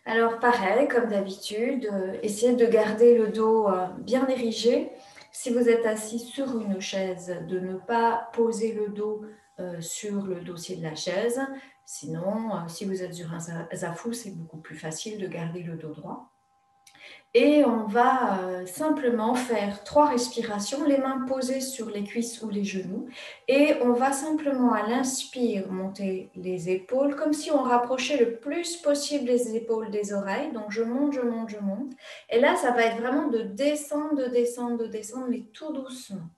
Alors pareil, comme d'habitude, essayez de garder le dos bien érigé. Si vous êtes assis sur une chaise, de ne pas poser le dos sur le dossier de la chaise. Sinon, si vous êtes sur un zafou, c'est beaucoup plus facile de garder le dos droit. Et on va simplement faire 3 respirations, les mains posées sur les cuisses ou les genoux. Et on va simplement à l'inspire monter les épaules, comme si on rapprochait le plus possible les épaules des oreilles. Donc je monte, je monte, je monte. Et là, ça va être vraiment de descendre, de descendre, de descendre, mais tout doucement.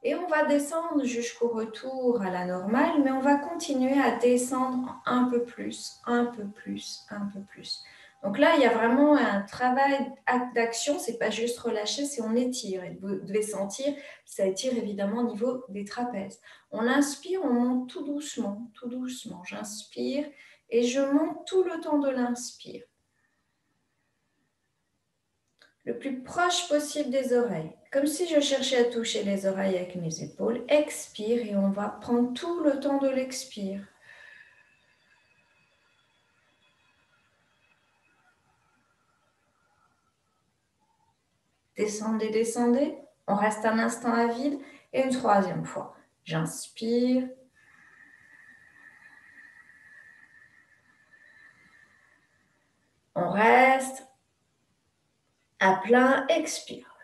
Et on va descendre jusqu'au retour à la normale, mais on va continuer à descendre un peu plus, un peu plus, un peu plus. Donc là, il y a vraiment un travail d'action, c'est pas juste relâcher, c'est on étire. Et vous devez sentir, ça étire évidemment au niveau des trapèzes. On inspire, on monte tout doucement, tout doucement. J'inspire et je monte tout le temps de l'inspire. Le plus proche possible des oreilles, comme si je cherchais à toucher les oreilles avec mes épaules. Expire et on va prendre tout le temps de l'expire. Descendez, descendez. On reste un instant à vide et une troisième fois. J'inspire. On reste à plein. Expire.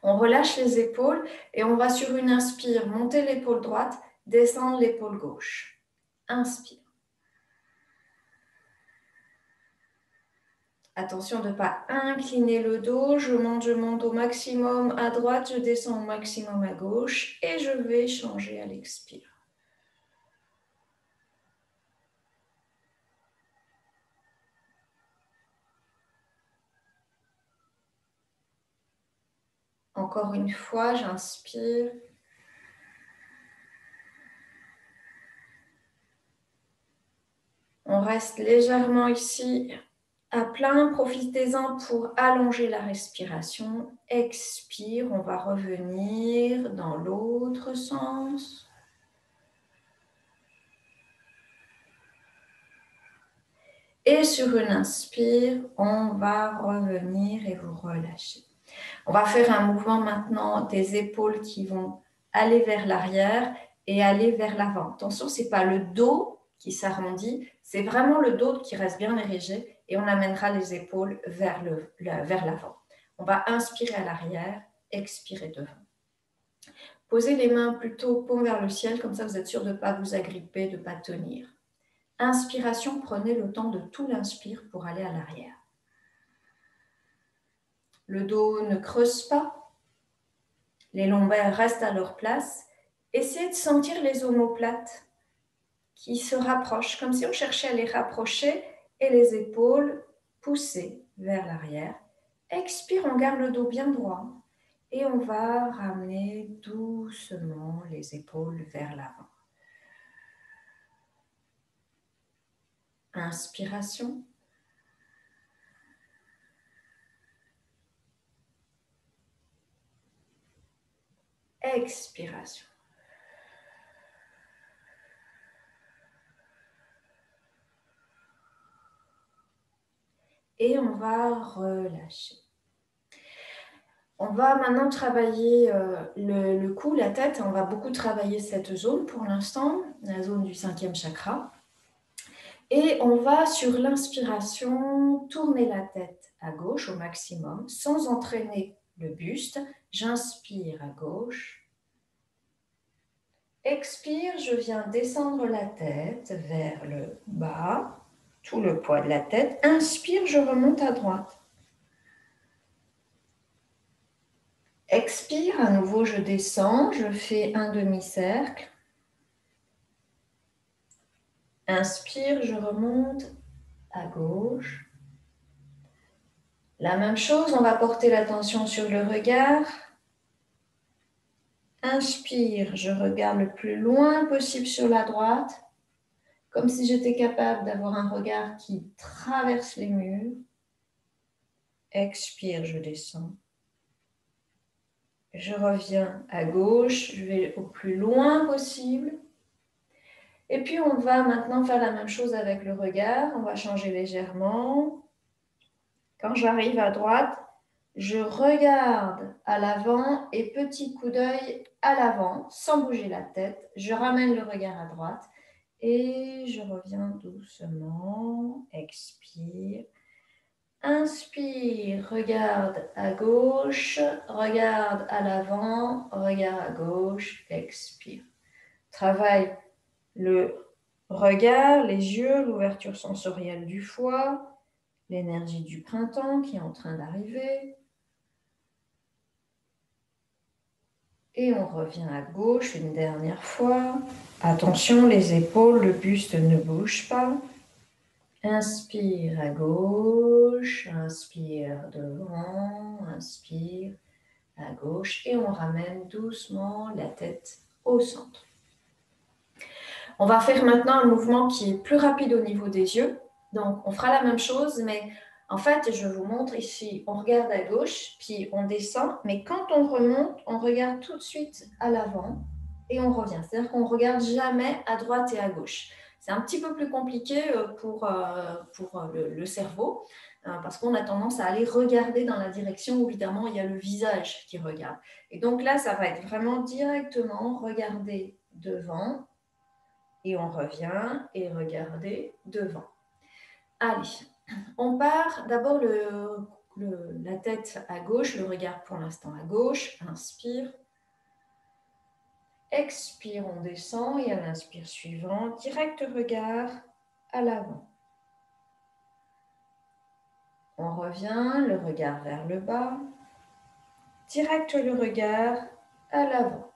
On relâche les épaules et on va sur une inspire monter l'épaule droite, descendre l'épaule gauche. Inspire. Attention de ne pas incliner le dos. Je monte au maximum à droite, je descends au maximum à gauche et je vais changer à l'expire. Encore une fois, j'inspire. On reste légèrement ici à plein. Profitez-en pour allonger la respiration. Expire, on va revenir dans l'autre sens. Et sur une inspire, on va revenir et vous relâcher. On va faire un mouvement maintenant des épaules qui vont aller vers l'arrière et aller vers l'avant. Attention, ce n'est pas le dos qui s'arrondit, c'est vraiment le dos qui reste bien érigé et on amènera les épaules vers l'avant. On va inspirer à l'arrière, expirer devant. Posez les mains plutôt paume vers le ciel, comme ça vous êtes sûr de ne pas vous agripper, de ne pas tenir. Inspiration, prenez le temps de tout l'inspire pour aller à l'arrière. Le dos ne creuse pas. Les lombaires restent à leur place. Essayez de sentir les omoplates qui se rapprochent, comme si on cherchait à les rapprocher et les épaules poussées vers l'arrière. Expire, on garde le dos bien droit et on va ramener doucement les épaules vers l'avant. Inspiration. Expiration. Et on va relâcher. On va maintenant travailler le cou, la tête. On va beaucoup travailler cette zone pour l'instant, la zone du 5e chakra. Et on va, sur l'inspiration, tourner la tête à gauche au maximum, sans entraîner le buste. J'inspire à gauche. Expire, je viens descendre la tête vers le bas, tout le poids de la tête. Inspire, je remonte à droite. Expire, à nouveau je descends, je fais un demi-cercle. Inspire, je remonte à gauche. La même chose, on va porter l'attention sur le regard. Inspire, je regarde le plus loin possible sur la droite, comme si j'étais capable d'avoir un regard qui traverse les murs. Expire, je descends. Je reviens à gauche, je vais au plus loin possible. Et puis, on va maintenant faire la même chose avec le regard. On va changer légèrement. Quand j'arrive à droite, je regarde à l'avant et petit coup d'œil à l'avant, sans bouger la tête. Je ramène le regard à droite et je reviens doucement. Expire. Inspire, regarde à gauche, regarde à l'avant, regarde à gauche, expire. Travaille le regard, les yeux, l'ouverture sensorielle du foie, l'énergie du printemps qui est en train d'arriver. Et on revient à gauche une dernière fois. Attention, les épaules, le buste ne bouge pas. Inspire à gauche, inspire devant, inspire à gauche et on ramène doucement la tête au centre. On va faire maintenant un mouvement qui est plus rapide au niveau des yeux. Donc, on fera la même chose, mais en fait, je vous montre ici, on regarde à gauche, puis on descend, mais quand on remonte, on regarde tout de suite à l'avant et on revient. C'est-à-dire qu'on ne regarde jamais à droite et à gauche. C'est un petit peu plus compliqué pour le cerveau, parce qu'on a tendance à aller regarder dans la direction où, évidemment, il y a le visage qui regarde. Et donc là, ça va être vraiment directement regarder devant, et on revient et regarder devant. Allez, on part d'abord la tête à gauche, le regard pour l'instant à gauche. Inspire. Expire, on descend et à l'inspire suivant, direct regard à l'avant. On revient, le regard vers le bas. Direct le regard à l'avant.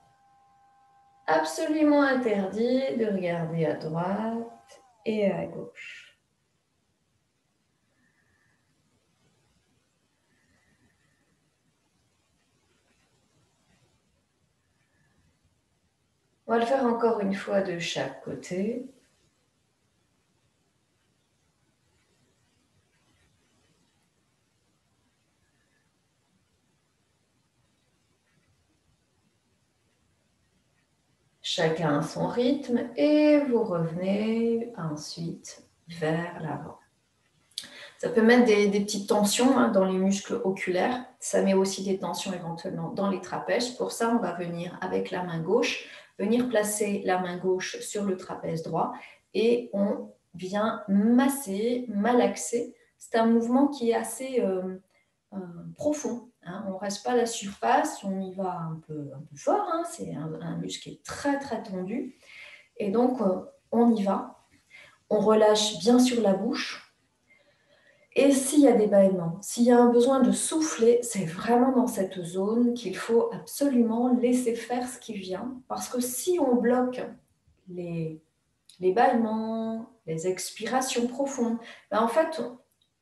Absolument interdit de regarder à droite et à gauche. On va le faire encore une fois de chaque côté. Chacun à son rythme et vous revenez ensuite vers l'avant. Ça peut mettre des petites tensions dans les muscles oculaires. Ça met aussi des tensions éventuellement dans les trapèzes. Pour ça, on va venir avec la main gauche, venir placer la main gauche sur le trapèze droit et on vient masser, malaxer. C'est un mouvement qui est assez profond. On ne reste pas à la surface, on y va un peu fort. C'est un muscle qui est très très tendu. Et donc, on y va. On relâche bien sûr la bouche. Et s'il y a des bâillements, s'il y a un besoin de souffler, c'est vraiment dans cette zone qu'il faut absolument laisser faire ce qui vient. Parce que si on bloque les bâillements, les expirations profondes, en fait,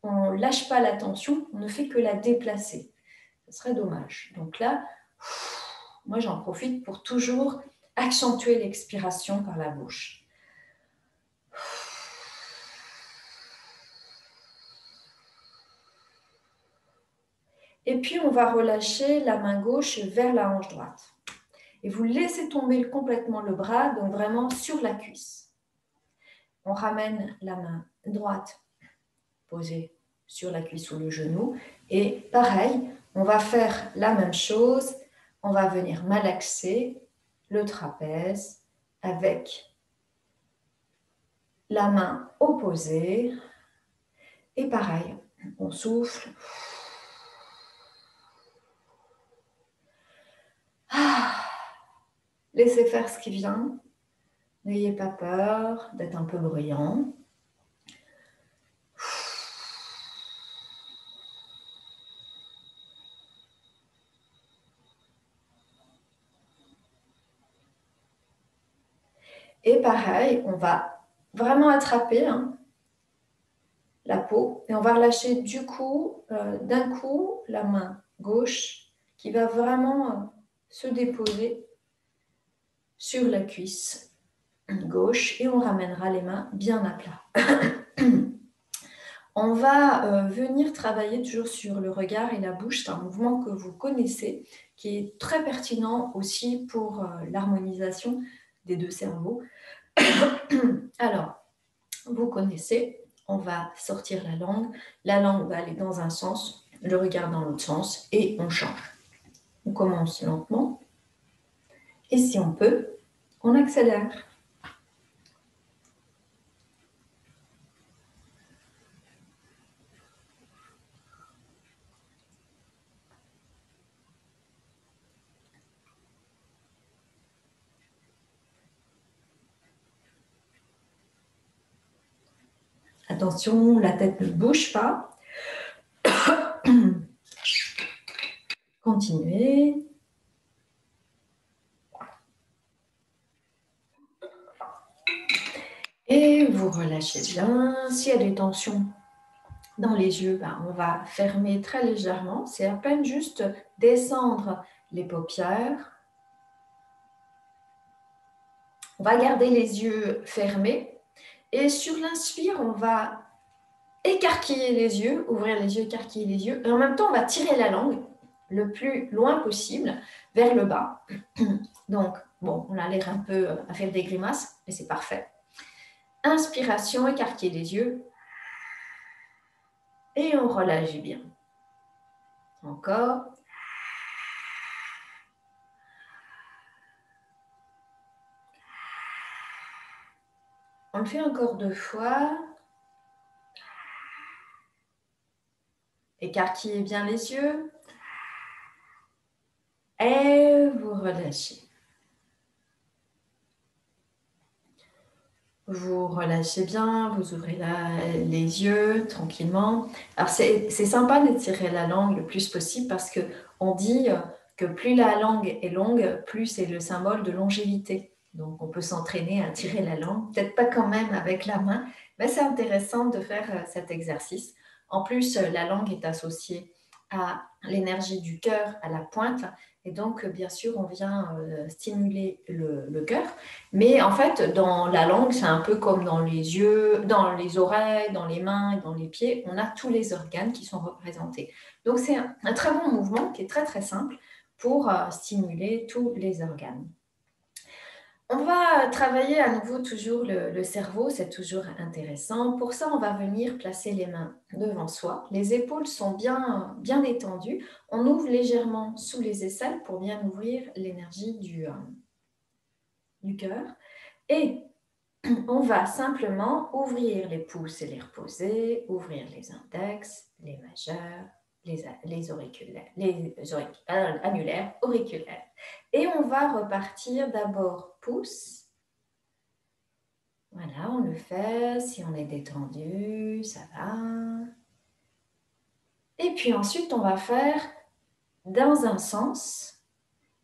on ne lâche pas la tension, on ne fait que la déplacer. Ce serait dommage. Donc là, moi j'en profite pour toujours accentuer l'expiration par la bouche. Et puis, on va relâcher la main gauche vers la hanche droite. Et vous laissez tomber complètement le bras, donc vraiment sur la cuisse. On ramène la main droite posée sur la cuisse ou le genou. Et pareil, on va faire la même chose. On va venir malaxer le trapèze avec la main opposée. Et pareil, on souffle. Laissez faire ce qui vient. N'ayez pas peur d'être un peu bruyant. Et pareil, on va vraiment attraper la peau et on va relâcher d'un coup la main gauche qui va vraiment se déposer sur la cuisse gauche et on ramènera les mains bien à plat. On va venir travailler toujours sur le regard et la bouche. C'est un mouvement que vous connaissez, qui est très pertinent aussi pour l'harmonisation des deux cerveaux. Alors, vous connaissez, on va sortir la langue va aller dans un sens, le regard dans l'autre sens, et on change. On commence lentement, et si on peut, on accélère. Attention, la tête ne bouge pas. Continuez. Et vous relâchez bien. S'il y a des tensions dans les yeux, on va fermer très légèrement. C'est à peine juste descendre les paupières. On va garder les yeux fermés. Et sur l'inspire, on va écarquiller les yeux, ouvrir les yeux, écarquiller les yeux. Et en même temps, on va tirer la langue le plus loin possible vers le bas. Donc, bon, on a l'air un peu à faire des grimaces, mais c'est parfait. Inspiration, écarquer les yeux. Et on relâche bien. Encore. On le fait encore 2 fois. Écarquillez bien les yeux. Et vous relâchez. Vous relâchez bien, vous ouvrez les yeux tranquillement. Alors, c'est sympa d'étirer la langue le plus possible parce qu'on dit que plus la langue est longue, plus c'est le symbole de longévité. Donc, on peut s'entraîner à tirer la langue, peut-être pas quand même avec la main, mais c'est intéressant de faire cet exercice. En plus, la langue est associée à l'énergie du cœur, à la pointe, et donc, bien sûr, on vient stimuler le cœur. Mais en fait, dans la langue, c'est un peu comme dans les yeux, dans les oreilles, dans les mains, dans les pieds. On a tous les organes qui sont représentés. Donc, c'est un très bon mouvement qui est très, très simple pour stimuler tous les organes. On va travailler à nouveau toujours le cerveau, c'est toujours intéressant. Pour ça, on va venir placer les mains devant soi. Les épaules sont bien, bien détendues. On ouvre légèrement sous les aisselles pour bien ouvrir l'énergie du cœur. Et on va simplement ouvrir les pouces et les reposer, ouvrir les index, les majeurs, les auriculaires, annulaires, auriculaires. Et on va repartir d'abord pouce. Voilà, on le fait. Si on est détendu, ça va. Et puis ensuite, on va faire dans un sens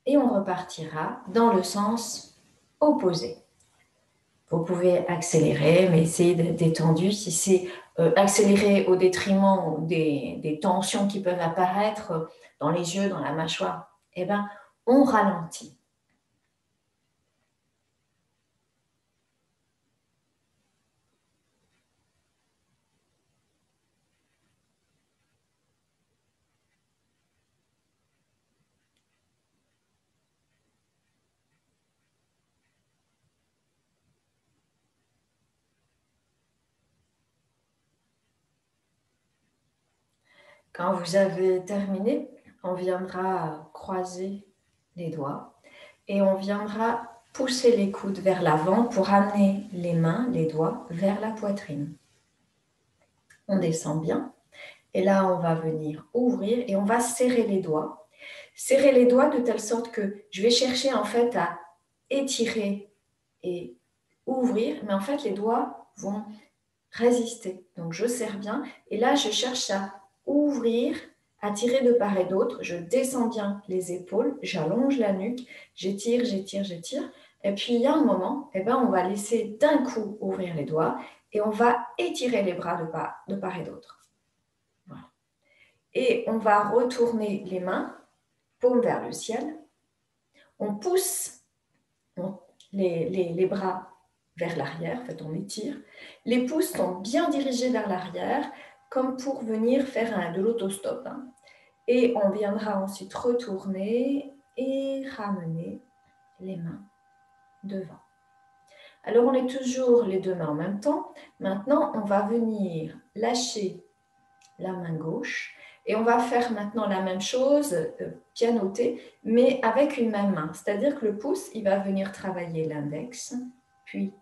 et on repartira dans le sens opposé. Vous pouvez accélérer, mais essayez d'être détendu. Si c'est accélérer au détriment des tensions qui peuvent apparaître dans les yeux, dans la mâchoire, eh bien, on ralentit. Quand vous avez terminé, on viendra croiser les doigts et on viendra pousser les coudes vers l'avant pour amener les mains, les doigts vers la poitrine. On descend bien et là on va venir ouvrir et on va serrer les doigts. Serrer les doigts de telle sorte que je vais chercher en fait à étirer et ouvrir, mais en fait les doigts vont résister. Donc je serre bien et là je cherche à ouvrir, à tirer de part et d'autre. Je descends bien les épaules, j'allonge la nuque, j'étire, j'étire, j'étire. Et puis il y a un moment, on va laisser d'un coup ouvrir les doigts et on va étirer les bras de part et d'autre. Voilà. Et on va retourner les mains, paume vers le ciel. On pousse les bras vers l'arrière, en fait on étire. Les pouces sont bien dirigés vers l'arrière comme pour venir faire de l'autostop. Hein. Et on viendra ensuite retourner et ramener les mains devant. Alors, on est toujours les deux mains en même temps. Maintenant, on va venir lâcher la main gauche et on va faire maintenant la même chose, pianoter, mais avec une même main. C'est-à-dire que le pouce, il va venir travailler l'index, puis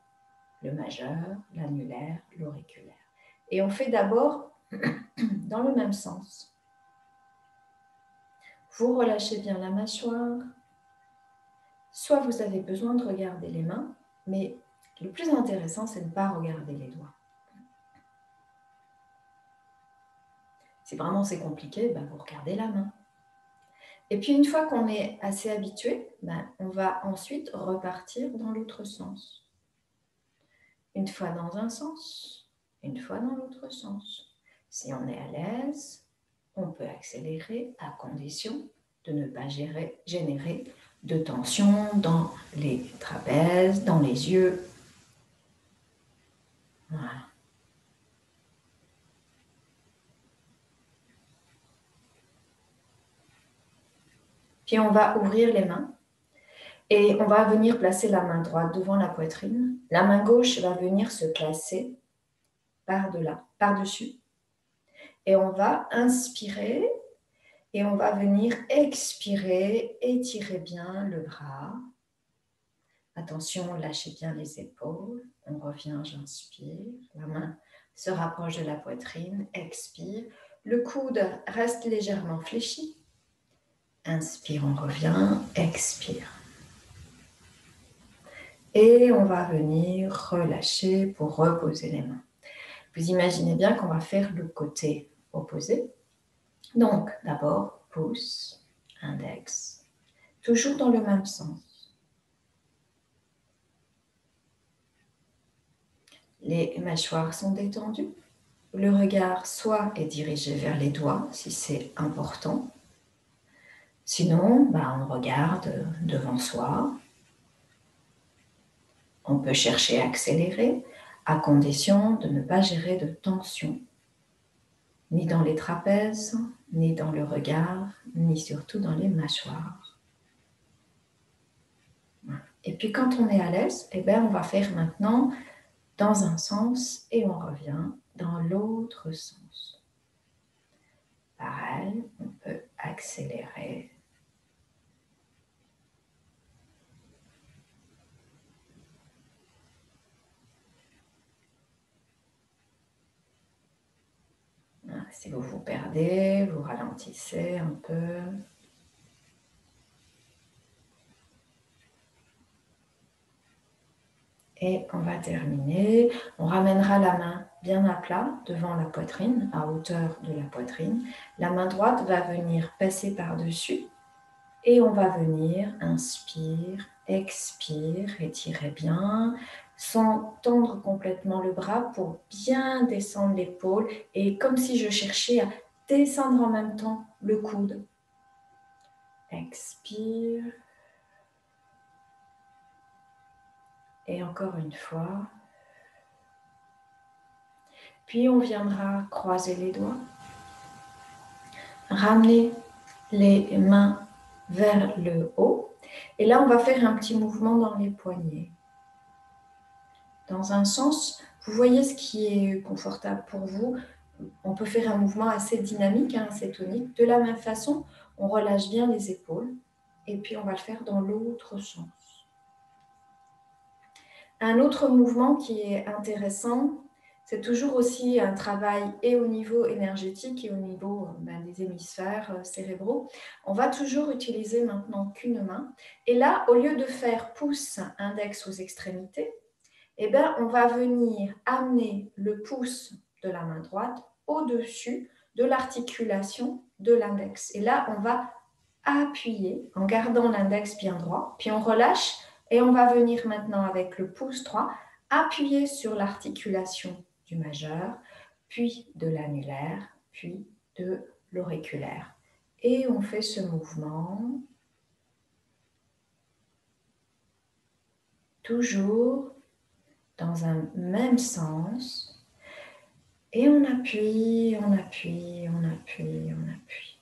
le majeur, l'annulaire, l'auriculaire. Et on fait d'abord dans le même sens. Vous relâchez bien la mâchoire. Soit vous avez besoin de regarder les mains, mais le plus intéressant, c'est de ne pas regarder les doigts. Si vraiment c'est compliqué, vous regardez la main. Et puis une fois qu'on est assez habitué, on va ensuite repartir dans l'autre sens. Une fois dans un sens, une fois dans l'autre sens. Si on est à l'aise, on peut accélérer à condition de ne pas générer de tension dans les trapèzes, dans les yeux. Voilà. Puis on va ouvrir les mains et on va venir placer la main droite devant la poitrine. La main gauche va venir se placer par-dessus. Et on va inspirer et on va venir expirer, étirer bien le bras. Attention, lâchez bien les épaules. On revient, j'inspire. La main se rapproche de la poitrine, expire. Le coude reste légèrement fléchi. Inspire, on revient, expire. Et on va venir relâcher pour reposer les mains. Vous imaginez bien qu'on va faire le côté opposé. Donc, d'abord, pouce, index, toujours dans le même sens. Les mâchoires sont détendues. Le regard soit est dirigé vers les doigts, si c'est important. Sinon, on regarde devant soi. On peut chercher à accélérer, à condition de ne pas gérer de tension, ni dans les trapèzes, ni dans le regard, ni surtout dans les mâchoires. Et puis quand on est à l'aise, on va faire maintenant dans un sens et on revient dans l'autre sens. Pareil, on peut accélérer. Si vous vous perdez, vous ralentissez un peu. Et on va terminer. On ramènera la main bien à plat devant la poitrine, à hauteur de la poitrine. La main droite va venir passer par-dessus et on va venir, inspire, expire, étirez bien, sans tendre complètement le bras pour bien descendre l'épaule et comme si je cherchais à descendre en même temps le coude. Expire. Et encore une fois. Puis on viendra croiser les doigts. Ramener les mains vers le haut. Et là, on va faire un petit mouvement dans les poignets. Dans un sens, vous voyez ce qui est confortable pour vous. On peut faire un mouvement assez dynamique, assez tonique. De la même façon, on relâche bien les épaules. Et puis, on va le faire dans l'autre sens. Un autre mouvement qui est intéressant, c'est toujours aussi un travail et au niveau énergétique et au niveau des hémisphères cérébraux. On va toujours utiliser maintenant qu'une main. Et là, au lieu de faire pouce, index aux extrémités, on va venir amener le pouce de la main droite au-dessus de l'articulation de l'index. Et là, on va appuyer en gardant l'index bien droit, puis on relâche et on va venir maintenant avec le pouce droit appuyer sur l'articulation du majeur, puis de l'annulaire, puis de l'auriculaire. Et on fait ce mouvement toujours dans un même sens. Et on appuie, on appuie, on appuie, on appuie.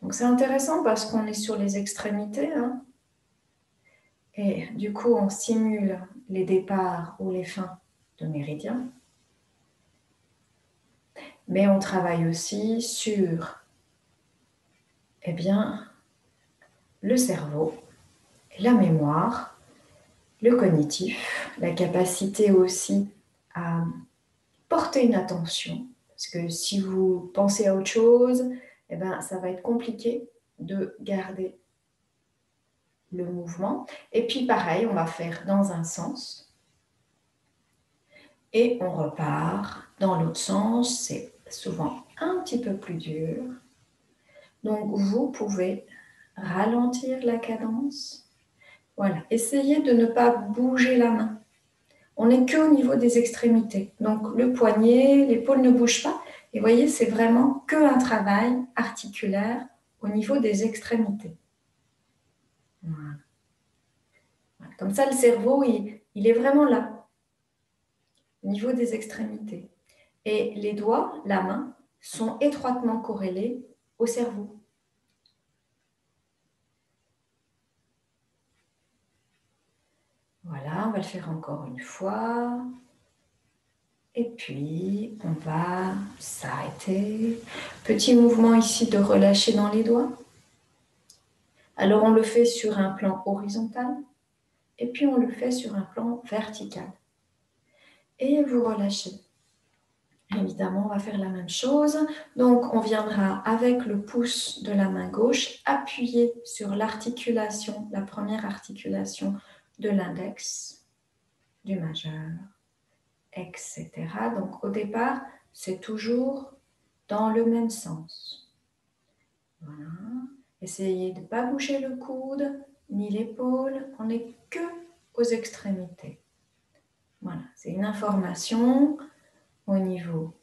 Donc c'est intéressant parce qu'on est sur les extrémités, hein. Et du coup, on stimule les départs ou les fins de méridiens. Mais on travaille aussi sur, eh bien, le cerveau, la mémoire, le cognitif, la capacité aussi à porter une attention. Parce que si vous pensez à autre chose, eh bien, ça va être compliqué de garder le mouvement. Et puis pareil, on va faire dans un sens et on repart dans l'autre sens. C'est souvent un petit peu plus dur. Donc vous pouvez ralentir la cadence. Voilà, essayez de ne pas bouger la main. On n'est qu'au niveau des extrémités. Donc le poignet, l'épaule ne bougent pas. Et vous voyez, c'est vraiment qu'un travail articulaire au niveau des extrémités. Voilà. Comme ça, le cerveau, il est vraiment là, au niveau des extrémités. Et les doigts, la main, sont étroitement corrélés au cerveau. Voilà, on va le faire encore une fois. Et puis, on va s'arrêter. Petit mouvement ici de relâcher dans les doigts. Alors, on le fait sur un plan horizontal et puis on le fait sur un plan vertical. Et vous relâchez. Évidemment, on va faire la même chose. Donc, on viendra avec le pouce de la main gauche appuyer sur l'articulation, la première articulation de l'index, du majeur, etc. Donc, au départ, c'est toujours dans le même sens. Voilà. Essayez de ne pas bouger le coude ni l'épaule. On n'est que aux extrémités. Voilà, c'est une information au niveau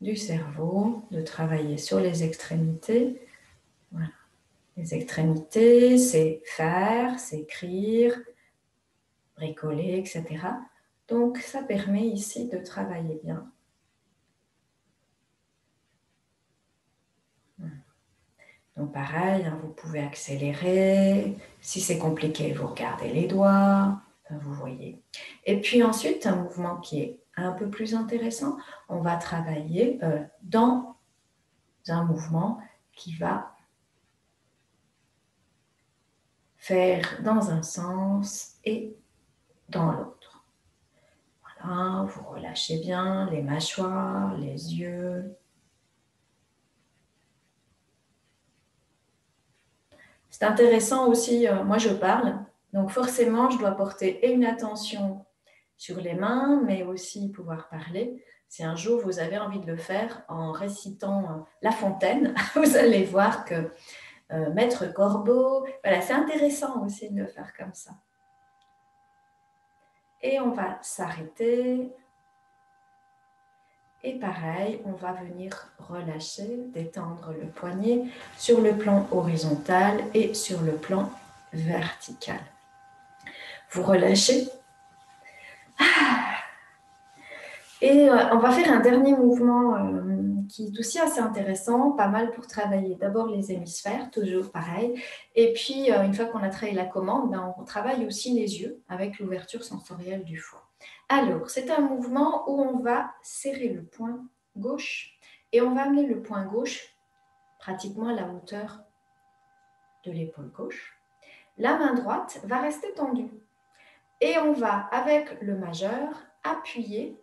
du cerveau de travailler sur les extrémités. Voilà. Les extrémités, c'est faire, c'est écrire, bricoler, etc. Donc, ça permet ici de travailler bien. Donc, pareil, hein, vous pouvez accélérer. Si c'est compliqué, vous regardez les doigts, vous voyez. Et puis ensuite, un mouvement qui est un peu plus intéressant, on va travailler dans un mouvement qui va faire dans un sens et dans l'autre. Voilà, vous relâchez bien les mâchoires, les yeux. C'est intéressant aussi, moi je parle, donc forcément je dois porter une attention sur les mains, mais aussi pouvoir parler. Si un jour vous avez envie de le faire en récitant La Fontaine, vous allez voir que Maître Corbeau, voilà, c'est intéressant aussi de le faire comme ça. Et on va s'arrêter. Et pareil, on va venir relâcher, détendre le poignet sur le plan horizontal et sur le plan vertical. Vous relâchez. Et on va faire un dernier mouvement qui est aussi assez intéressant, pas mal pour travailler d'abord les hémisphères, toujours pareil. Et puis, une fois qu'on a travaillé la commande, ben, on travaille aussi les yeux avec l'ouverture sensorielle du foie. Alors, c'est un mouvement où on va serrer le poing gauche et on va amener le poing gauche pratiquement à la hauteur de l'épaule gauche. La main droite va rester tendue. Et on va, avec le majeur, appuyer.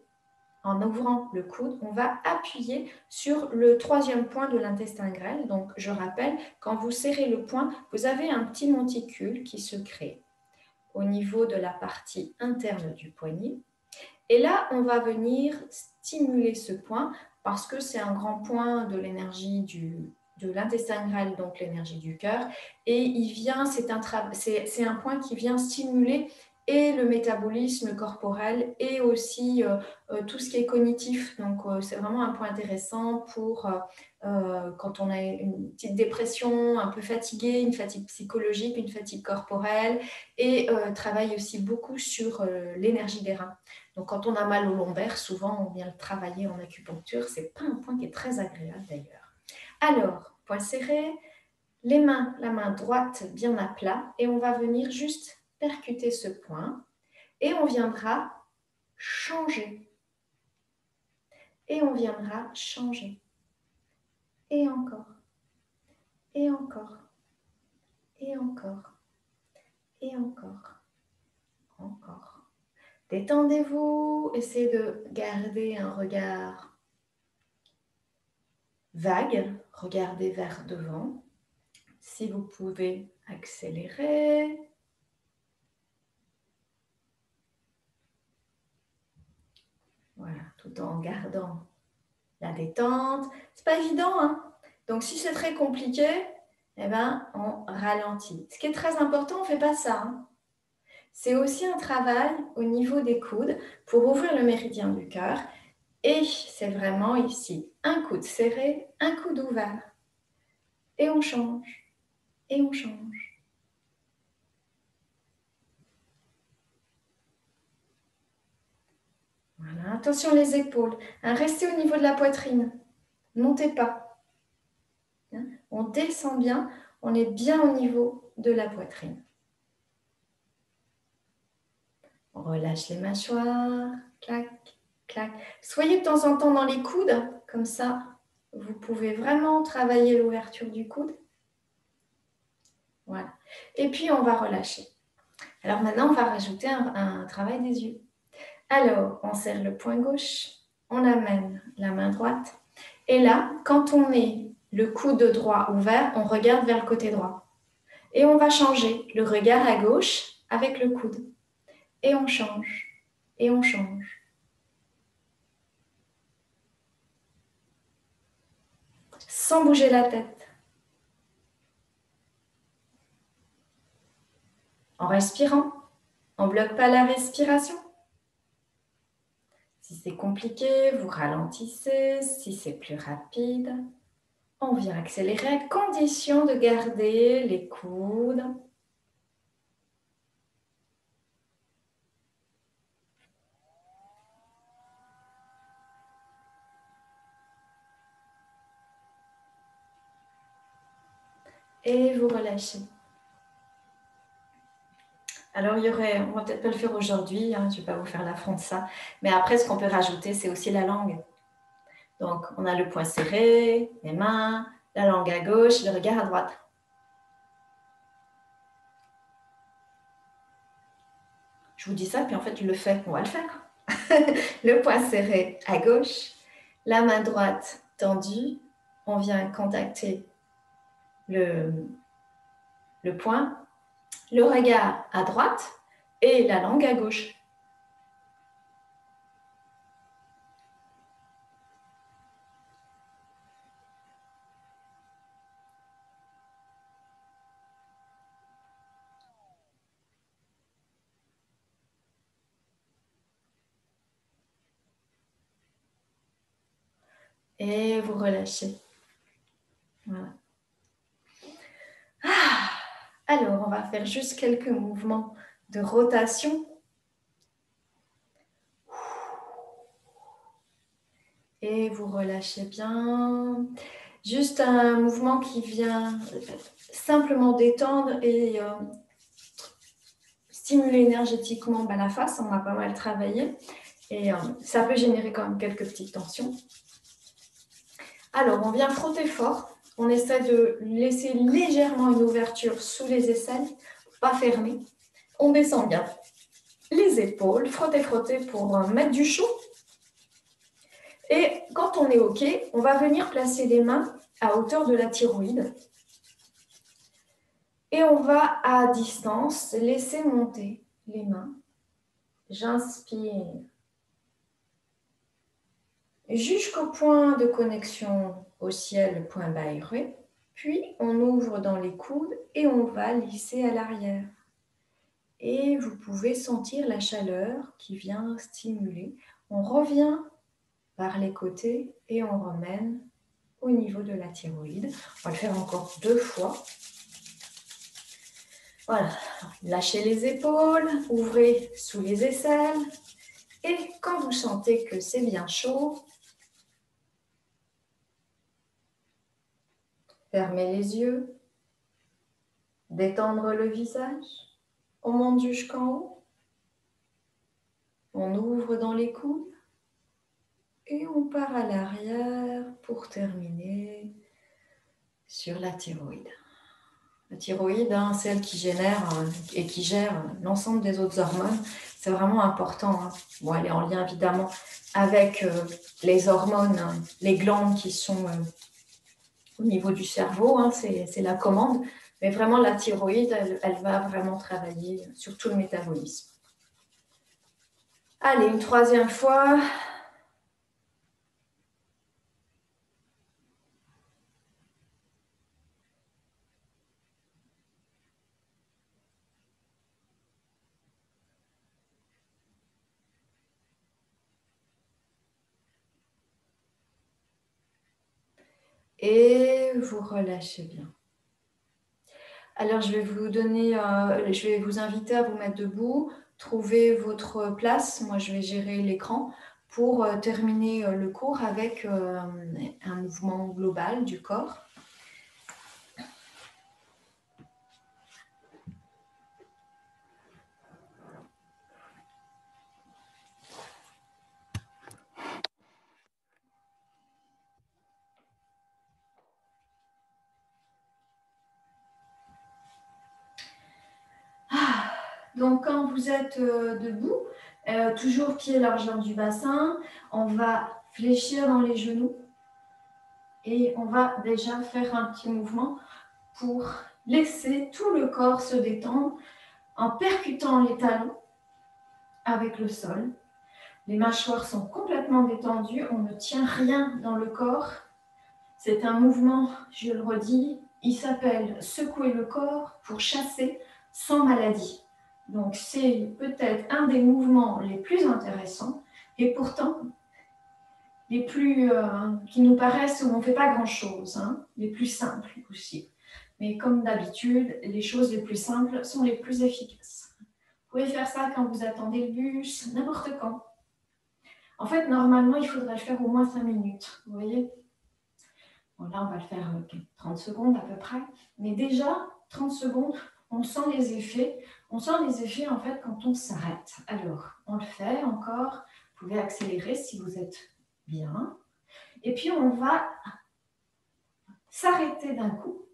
En ouvrant le coude, on va appuyer sur le troisième point de l'intestin grêle. Donc, je rappelle, quand vous serrez le poing, vous avez un petit monticule qui se crée au niveau de la partie interne du poignet. Et là, on va venir stimuler ce point parce que c'est un grand point de l'énergie de l'intestin grêle, donc l'énergie du cœur. Et il vient, c'est un point qui vient stimuler et le métabolisme corporel et aussi tout ce qui est cognitif. Donc, c'est vraiment un point intéressant pour quand on a une petite dépression, un peu fatigué, une fatigue psychologique, une fatigue corporelle et travaille aussi beaucoup sur l'énergie des reins. Donc, quand on a mal au lombaire, souvent, on vient le travailler en acupuncture. Ce n'est pas un point qui est très agréable d'ailleurs. Alors, point serré, les mains, la main droite bien à plat et on va venir juste percuter ce point et on viendra changer. Et on viendra changer. Et encore. Et encore. Et encore. Et encore. Encore. Détendez-vous. Essayez de garder un regard vague. Regardez vers devant. Si vous pouvez accélérer. Voilà, tout en gardant la détente. C'est pas évident, hein? Donc, si c'est très compliqué, eh ben, on ralentit. Ce qui est très important, on ne fait pas ça. Hein? C'est aussi un travail au niveau des coudes pour ouvrir le méridien du cœur. Et c'est vraiment ici, un coude serré, un coude ouvert. Et on change. Et on change. Voilà, attention les épaules. Hein, restez au niveau de la poitrine. Montez pas. Hein, on descend bien, on est bien au niveau de la poitrine. On relâche les mâchoires. Clac, clac. Soyez de temps en temps dans les coudes, comme ça, vous pouvez vraiment travailler l'ouverture du coude. Voilà. Et puis, on va relâcher. Alors maintenant, on va rajouter un travail des yeux. Alors, on serre le poing gauche, on amène la main droite. Et là, quand on met le coude droit ouvert, on regarde vers le côté droit. Et on va changer le regard à gauche avec le coude. Et on change. Et on change. Sans bouger la tête. En respirant. On ne bloque pas la respiration. Si c'est compliqué, vous ralentissez. Si c'est plus rapide, on vient accélérer à condition de garder les coudes. Et vous relâchez. Alors, on ne va peut-être pas le faire aujourd'hui, hein, je ne vais pas vous faire l'affront de ça, mais après, ce qu'on peut rajouter, c'est aussi la langue. Donc, on a le poing serré, les mains, la langue à gauche, le regard à droite. Je vous dis ça, puis en fait, je le fais, on va le faire. Le poing serré à gauche, la main droite tendue, on vient contacter le poing, le regard à droite et la langue à gauche. Et vous relâchez. Voilà. Alors, on va faire juste quelques mouvements de rotation. Et vous relâchez bien. Juste un mouvement qui vient simplement détendre et stimuler énergétiquement la face. On a pas mal travaillé. Et ça peut générer quand même quelques petites tensions. Alors, on vient frotter fort. On essaie de laisser légèrement une ouverture sous les aisselles, pas fermée. On descend bien les épaules, frotter, frotter pour mettre du chaud. Et quand on est OK, on va venir placer les mains à hauteur de la thyroïde. Et on va à distance laisser monter les mains. J'inspire jusqu'au point de connexion au ciel, point bas élevé. Puis, on ouvre dans les coudes et on va lisser à l'arrière. Et vous pouvez sentir la chaleur qui vient stimuler. On revient par les côtés et on ramène au niveau de la thyroïde. On va le faire encore 2 fois. Voilà, lâchez les épaules, ouvrez sous les aisselles. Et quand vous sentez que c'est bien chaud, fermez les yeux, détendre le visage. On monte jusqu'en haut. On ouvre dans les coudes. Et on part à l'arrière pour terminer sur la thyroïde. La thyroïde, celle qui génère et qui gère l'ensemble des autres hormones, c'est vraiment important. Bon, elle est en lien évidemment avec les hormones, les glandes qui sont au niveau du cerveau, c'est la commande. Mais vraiment, la thyroïde, elle va vraiment travailler sur tout le métabolisme. Allez, une 3e fois. Et vous relâchez bien. Alors, je vais vous inviter à vous mettre debout, trouver votre place. Moi, je vais gérer l'écran pour terminer le cours avec un mouvement global du corps. Donc, quand vous êtes debout, toujours pied largeur du bassin, on va fléchir dans les genoux et on va déjà faire un petit mouvement pour laisser tout le corps se détendre en percutant les talons avec le sol. Les mâchoires sont complètement détendues, on ne tient rien dans le corps. C'est un mouvement, je le redis, il s'appelle secouer le corps pour chasser sans maladie. Donc c'est peut-être un des mouvements les plus intéressants et pourtant les plus qui nous paraissent où on ne fait pas grand-chose, les plus simples possibles. Mais comme d'habitude, les choses les plus simples sont les plus efficaces. Vous pouvez faire ça quand vous attendez le bus, n'importe quand. En fait, normalement, il faudrait le faire au moins 5 minutes, vous voyez. Bon, là, on va le faire 30 secondes à peu près. Mais déjà, 30 secondes, on sent les effets. On sent les effets, en fait, quand on s'arrête. Alors, on le fait encore. Vous pouvez accélérer si vous êtes bien. Et puis, on va s'arrêter d'un coup.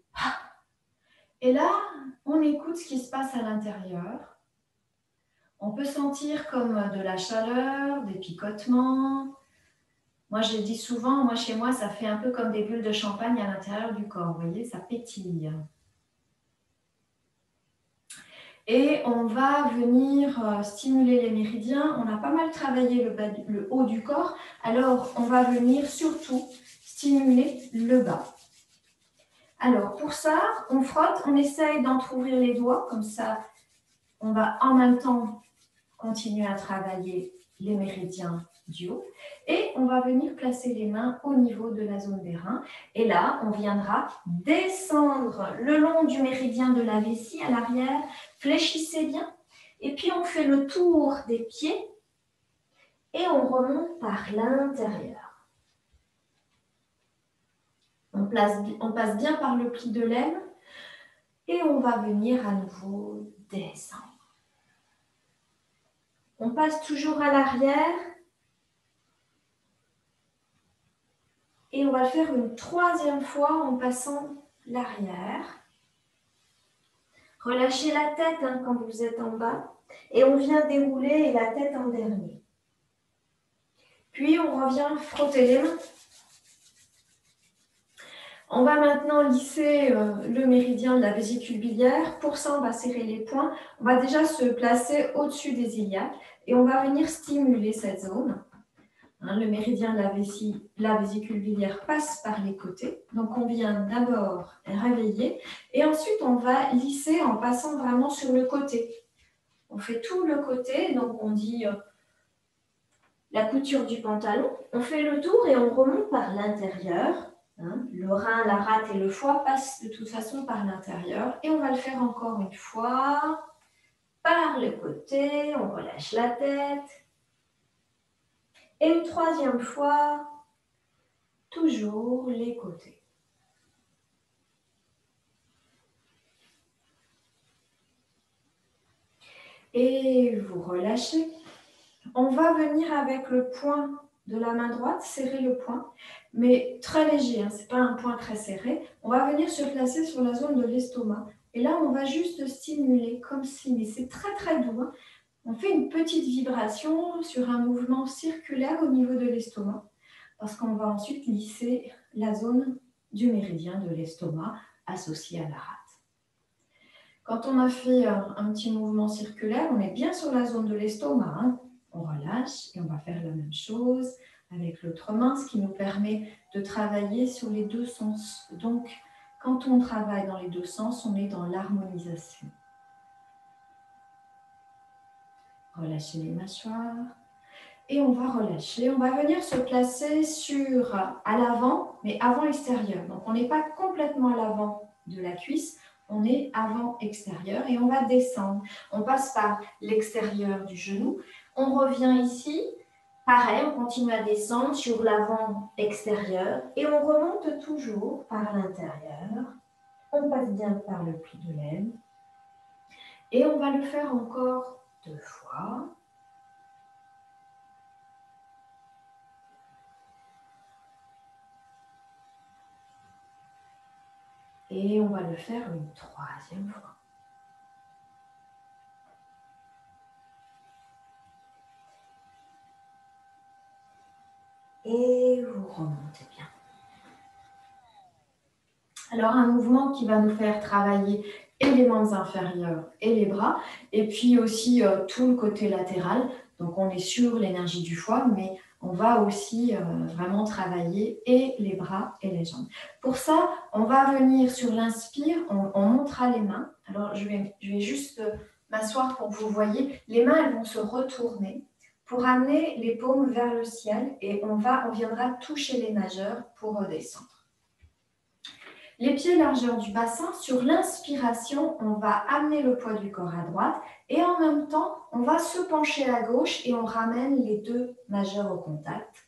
Et là, on écoute ce qui se passe à l'intérieur. On peut sentir comme de la chaleur, des picotements. Moi, je dis souvent, chez moi, ça fait un peu comme des bulles de champagne à l'intérieur du corps. Vous voyez, ça pétille. Et on va venir stimuler les méridiens. On a pas mal travaillé le haut du corps. Alors, on va venir surtout stimuler le bas. Alors, pour ça, on frotte, on essaye d'entrouvrir les doigts. Comme ça, on va en même temps continuer à travailler les méridiens du haut. Et on va venir placer les mains au niveau de la zone des reins. Et là, on viendra descendre le long du méridien de la vessie à l'arrière. Fléchissez bien. Et puis, on fait le tour des pieds et on remonte par l'intérieur. On passe bien par le pli de l'aine et on va venir à nouveau descendre. On passe toujours à l'arrière. Et on va le faire une 3e fois en passant l'arrière. Relâchez la tête quand vous êtes en bas. Et on vient dérouler la tête en dernier. Puis on revient frotter les mains. On va maintenant lisser le méridien de la vésicule biliaire. Pour ça, on va serrer les poings. On va déjà se placer au-dessus des iliaques. Et on va venir stimuler cette zone. Le méridien de la vésicule biliaire passe par les côtés. Donc, on vient d'abord réveiller et ensuite, on va lisser en passant vraiment sur le côté. On fait tout le côté, donc on dit la couture du pantalon. On fait le tour et on remonte par l'intérieur. Hein. Le rein, la rate et le foie passent de toute façon par l'intérieur. Et on va le faire encore une fois. Par le côté, on relâche la tête. Et une troisième fois, toujours les côtés. Et vous relâchez. On va venir avec le poing de la main droite, serrer le poing, mais très léger, hein, ce n'est pas un poing très serré. On va venir se placer sur la zone de l'estomac. Et là, on va juste stimuler comme si, mais c'est très très doux. Hein. On fait une petite vibration sur un mouvement circulaire au niveau de l'estomac, parce qu'on va ensuite lisser la zone du méridien de l'estomac associée à la rate. Quand on a fait un petit mouvement circulaire, on est bien sur la zone de l'estomac. Hein. On relâche et on va faire la même chose avec l'autre main, ce qui nous permet de travailler sur les deux sens. Donc, quand on travaille dans les deux sens, on est dans l'harmonisation. Relâchez les mâchoires. Et on va relâcher. On va venir se placer à l'avant, mais avant extérieur. Donc, on n'est pas complètement à l'avant de la cuisse. On est avant-extérieur et on va descendre. On passe par l'extérieur du genou. On revient ici. Pareil, on continue à descendre sur l'avant-extérieur et on remonte toujours par l'intérieur. On passe bien par le pli de l'aine. Et on va le faire encore 2 fois. Et on va le faire une 3e fois. Et vous remontez bien. Alors, un mouvement qui va nous faire travailler et les membres inférieurs et les bras, et puis aussi tout le côté latéral. Donc, on est sur l'énergie du foie, mais on va aussi vraiment travailler et les bras et les jambes. Pour ça, on va venir sur l'inspire, on montrera les mains. Alors, je vais juste m'asseoir pour que vous voyez. Les mains, elles vont se retourner pour amener les paumes vers le ciel et on viendra toucher les majeurs pour redescendre. Les pieds largeur du bassin, sur l'inspiration, on va amener le poids du corps à droite et en même temps, on va se pencher à gauche et on ramène les 2 majeurs au contact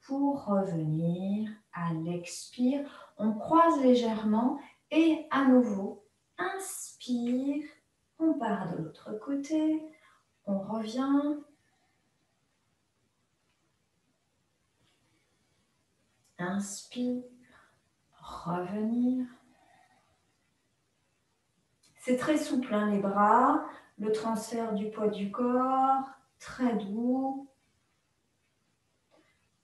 pour revenir à l'expire. On croise légèrement et à nouveau, inspire, on part de l'autre côté, on revient. Inspire, revenir. C'est très souple, hein, les bras, le transfert du poids du corps, très doux.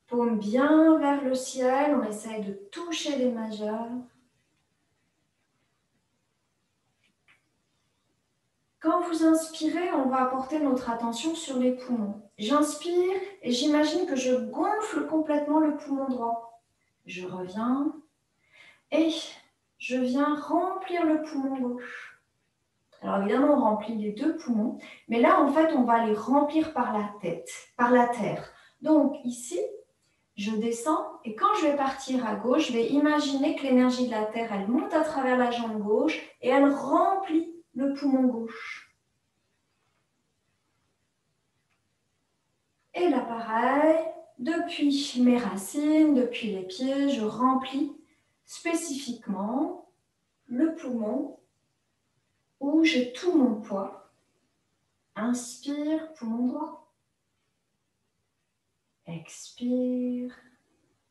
Paume bien vers le ciel, on essaye de toucher les majeurs. Quand vous inspirez, on va apporter notre attention sur les poumons. J'inspire et j'imagine que je gonfle complètement le poumon droit. Je reviens et je viens remplir le poumon gauche. Alors évidemment, on remplit les 2 poumons, mais là, en fait, on va les remplir par la tête, par la terre. Donc ici, je descends et quand je vais partir à gauche, je vais imaginer que l'énergie de la terre, elle monte à travers la jambe gauche et elle remplit le poumon gauche. Et là, pareil, depuis mes racines, depuis les pieds, je remplis spécifiquement le poumon où j'ai tout mon poids. Inspire, poumon droit. Expire.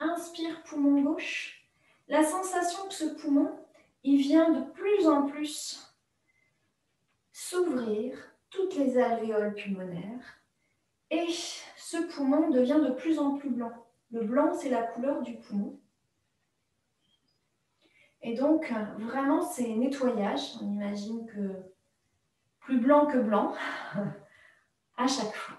Inspire, poumon gauche. La sensation que ce poumon, il vient de plus en plus s'ouvrir, toutes les alvéoles pulmonaires, et ce poumon devient de plus en plus blanc. Le blanc, c'est la couleur du poumon. Et donc, vraiment, c'est nettoyage. On imagine que plus blanc que blanc à chaque fois.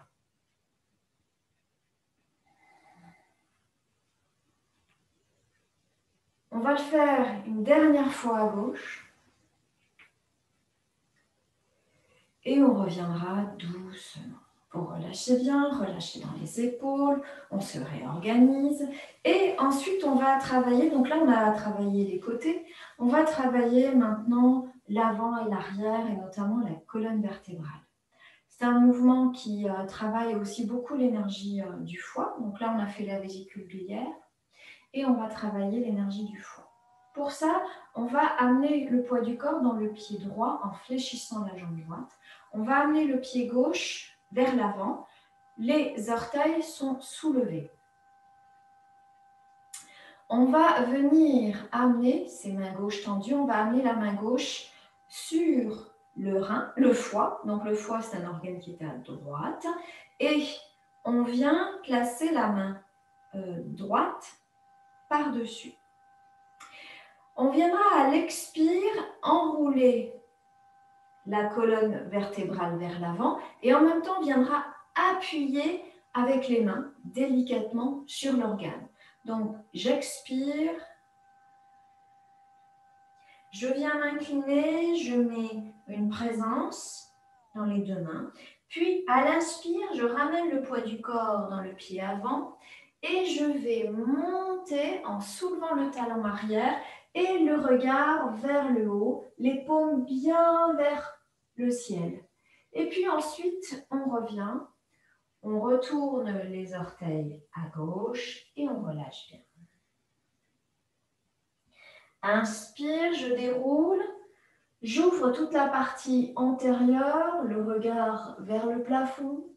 On va le faire une dernière fois à gauche. Et on reviendra doucement. Vous relâchez bien, relâchez dans les épaules, on se réorganise. Et ensuite, on va travailler, donc là, on a travaillé les côtés. On va travailler maintenant l'avant et l'arrière, et notamment la colonne vertébrale. C'est un mouvement qui travaille aussi beaucoup l'énergie du foie. Donc là, on a fait la vésicule biliaire et on va travailler l'énergie du foie. Pour ça, on va amener le poids du corps dans le pied droit en fléchissant la jambe droite. On va amener le pied gauche vers l'avant. Les orteils sont soulevés. On va venir amener, ces mains gauches tendues, on va amener la main gauche sur le rein, le foie. Donc le foie, c'est un organe qui est à droite. Et on vient placer la main droite par-dessus. On viendra à l'expire enrouler la colonne vertébrale vers l'avant et en même temps on viendra appuyer avec les mains délicatement sur l'organe. Donc j'expire, je viens m'incliner, je mets une présence dans les deux mains. Puis à l'inspire, je ramène le poids du corps dans le pied avant et je vais monter en soulevant le talon arrière et le regard vers le haut, les paumes bien vers le ciel. Et puis ensuite, on revient, on retourne les orteils à gauche et on relâche bien. Inspire, je déroule, j'ouvre toute la partie antérieure, le regard vers le plafond.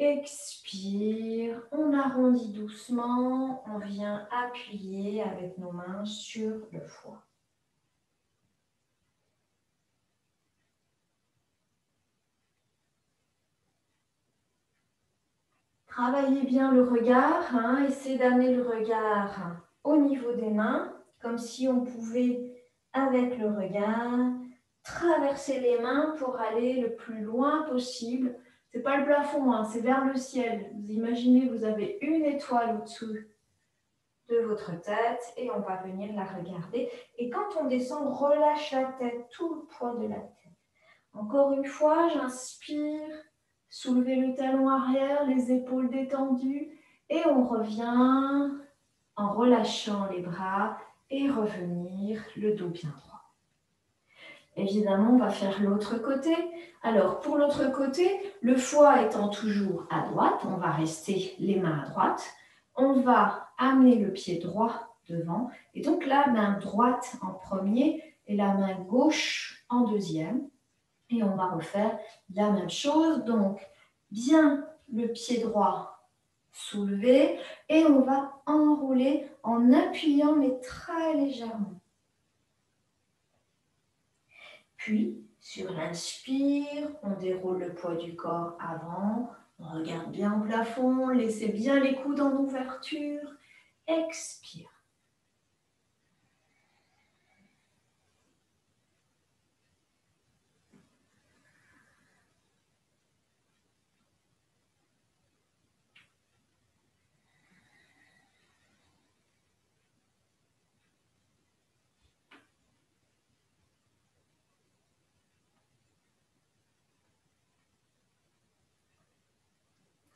Expire, on arrondit doucement, on vient appuyer avec nos mains sur le foie. Travaillez bien le regard, essayez d'amener le regard au niveau des mains, comme si on pouvait, avec le regard, traverser les mains pour aller le plus loin possible. Ce n'est pas le plafond, c'est vers le ciel. Vous imaginez, vous avez une étoile au-dessus de votre tête et on va venir la regarder. Et quand on descend, on relâche la tête, tout le poids de la tête. Encore une fois, j'inspire, soulevez le talon arrière, les épaules détendues et on revient en relâchant les bras et revenir le dos bien droit. Évidemment, on va faire l'autre côté. Alors, pour l'autre côté, le foie étant toujours à droite, on va rester les mains à droite. On va amener le pied droit devant. Et donc, la main droite en premier et la main gauche en deuxième. Et on va refaire la même chose. Donc, bien le pied droit soulevé. Et on va enrouler en appuyant, mais très légèrement. Puis, sur l'inspire, on déroule le poids du corps avant, on regarde bien au plafond, laissez bien les coudes en ouverture, expire.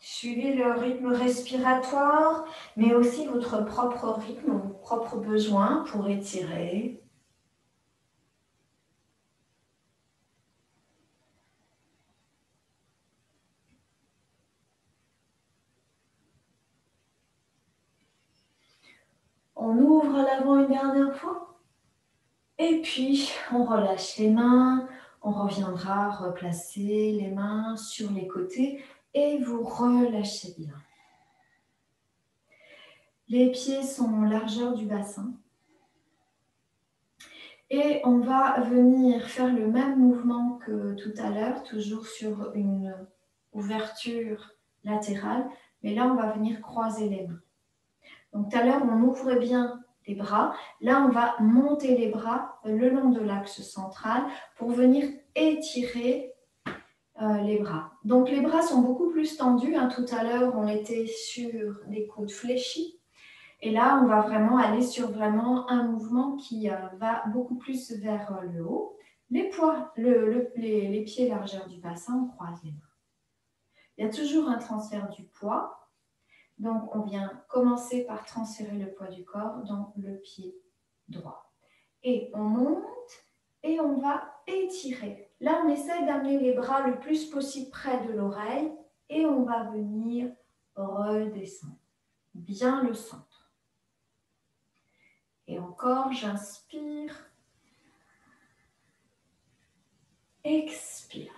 Suivez le rythme respiratoire, mais aussi votre propre rythme, vos propres besoins pour étirer. On ouvre à l'avant une dernière fois. Et puis, on relâche les mains. On reviendra replacer les mains sur les côtés et vous relâchez bien. Les pieds sont largeur du bassin. Et on va venir faire le même mouvement que tout à l'heure, toujours sur une ouverture latérale. Mais là, on va venir croiser les mains. Donc tout à l'heure, on ouvrait bien les bras. Là, on va monter les bras le long de l'axe central pour venir étirer les bras. Donc les bras sont beaucoup plus tendus. Tout à l'heure, on était sur des coudes fléchis. Et là, on va vraiment aller sur vraiment un mouvement qui va beaucoup plus vers le haut. Les pieds largeur du bassin, on croise les mains. Il y a toujours un transfert du poids. Donc, on vient commencer par transférer le poids du corps dans le pied droit. Et on monte et on va étirer. Là, on essaie d'amener les bras le plus possible près de l'oreille et on va venir redescendre. Bien le centre. Et encore, j'inspire. Expire.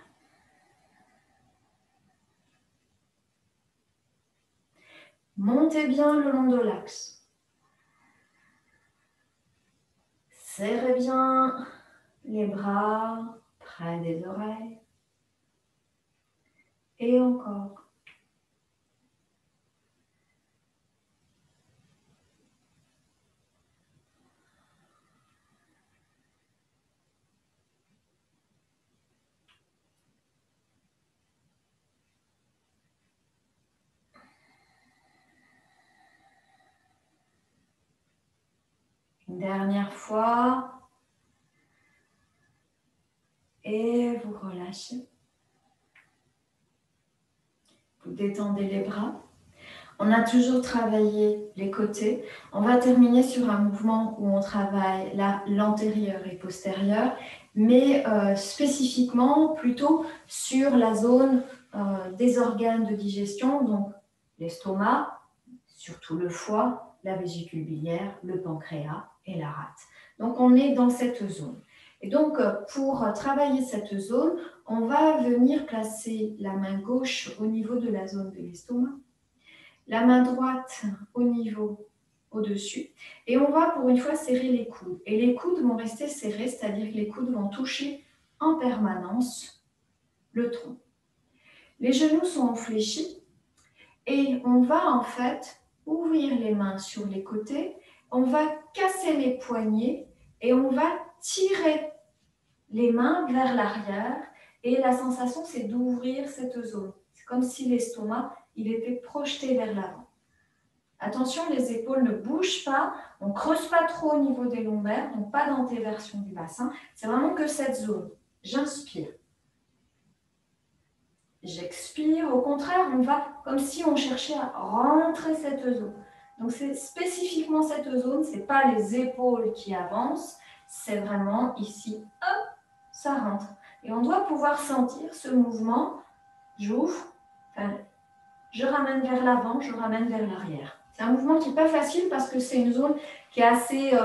Montez bien le long de l'axe. Serrez bien les bras près des oreilles. Et encore. Une dernière fois. Et vous relâchez. Vous détendez les bras. On a toujours travaillé les côtés. On va terminer sur un mouvement où on travaille l'antérieur et postérieur, mais spécifiquement plutôt sur la zone des organes de digestion, donc l'estomac, surtout le foie, la vésicule biliaire, le pancréas et la rate. Donc on est dans cette zone. Et donc pour travailler cette zone, on va venir placer la main gauche au niveau de la zone de l'estomac, la main droite au niveau au-dessus. Et on va pour une fois serrer les coudes. Et les coudes vont rester serrés, c'est-à-dire que les coudes vont toucher en permanence le tronc. Les genoux sont fléchis et on va en fait ouvrir les mains sur les côtés. On va casser les poignets et on va tirer les mains vers l'arrière. Et la sensation, c'est d'ouvrir cette zone. C'est comme si l'estomac, il était projeté vers l'avant. Attention, les épaules ne bougent pas, on ne creuse pas trop au niveau des lombaires, donc pas d'antéversion du bassin. C'est vraiment que cette zone. J'inspire. J'expire. Au contraire, on va comme si on cherchait à rentrer cette zone. Donc c'est spécifiquement cette zone, ce n'est pas les épaules qui avancent, c'est vraiment ici, hop, ça rentre. Et on doit pouvoir sentir ce mouvement. J'ouvre, enfin, je ramène vers l'avant, je ramène vers l'arrière. C'est un mouvement qui n'est pas facile parce que c'est une zone qui est assez,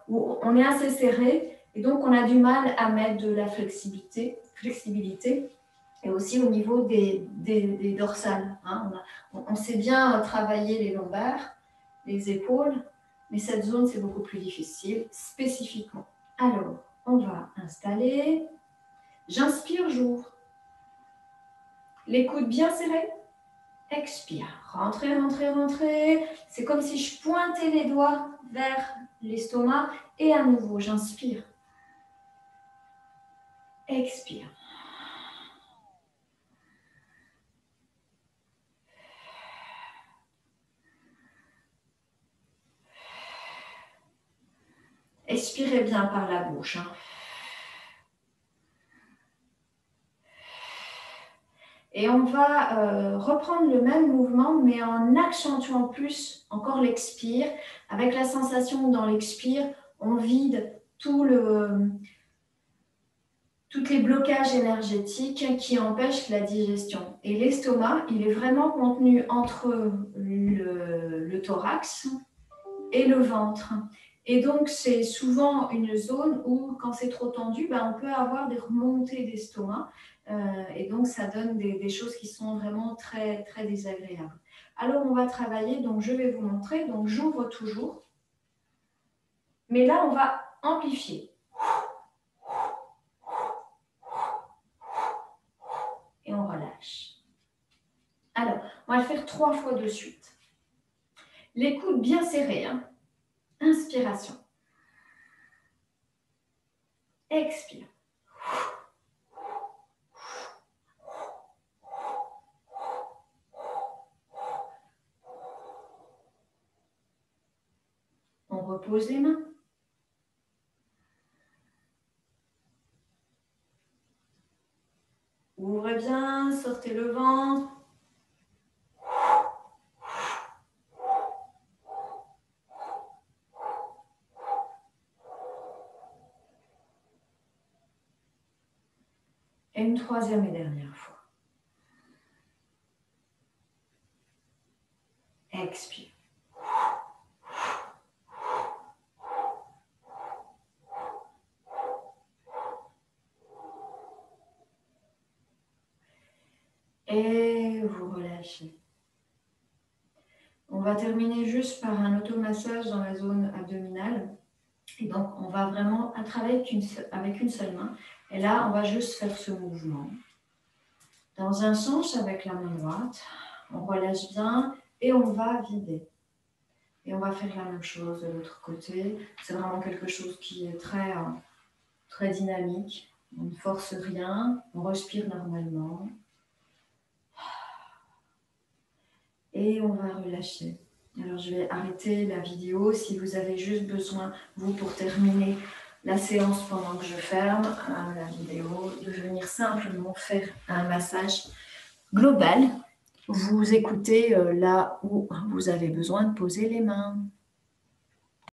où on est assez serré et donc on a du mal à mettre de la flexibilité et aussi au niveau des dorsales. Hein. On sait bien travailler les lombaires, les épaules, mais cette zone c'est beaucoup plus difficile spécifiquement. Alors, on va installer. J'inspire, j'ouvre. Les coudes bien serrés. Expire. Rentrez, rentrez, rentrez. C'est comme si je pointais les doigts vers l'estomac. Et à nouveau, j'inspire. Expire. Expirez bien par la bouche. Hein. Et on va reprendre le même mouvement, mais en accentuant plus encore l'expire, avec la sensation que dans l'expire, on vide tous les blocages énergétiques qui empêchent la digestion. Et l'estomac, il est vraiment contenu entre le thorax et le ventre. Et donc, c'est souvent une zone où, quand c'est trop tendu, on peut avoir des remontées d'estomac. Et donc, ça donne des choses qui sont vraiment très, très désagréables. Alors, on va travailler. Donc, je vais vous montrer. Donc, j'ouvre toujours. Mais là, on va amplifier. Et on relâche. Alors, on va le faire 3 fois de suite. Les coudes bien serrés. Hein. Inspiration. Expire. On repose les mains. Ouvrez bien, sortez le ventre. Et une troisième et dernière fois. Expire. Et vous relâchez. On va terminer juste par un automassage dans la zone abdominale. Et donc, on va vraiment travailler avec une seule main. Et là, on va juste faire ce mouvement. Dans un sens avec la main droite, on relâche bien et on va vider. Et on va faire la même chose de l'autre côté. C'est vraiment quelque chose qui est très, très dynamique. On ne force rien, on respire normalement. Et on va relâcher. Alors, je vais arrêter la vidéo. Si vous avez juste besoin, vous, pour terminer la séance pendant que je ferme la vidéo, de venir simplement faire un massage global. Vous écoutez là où vous avez besoin de poser les mains.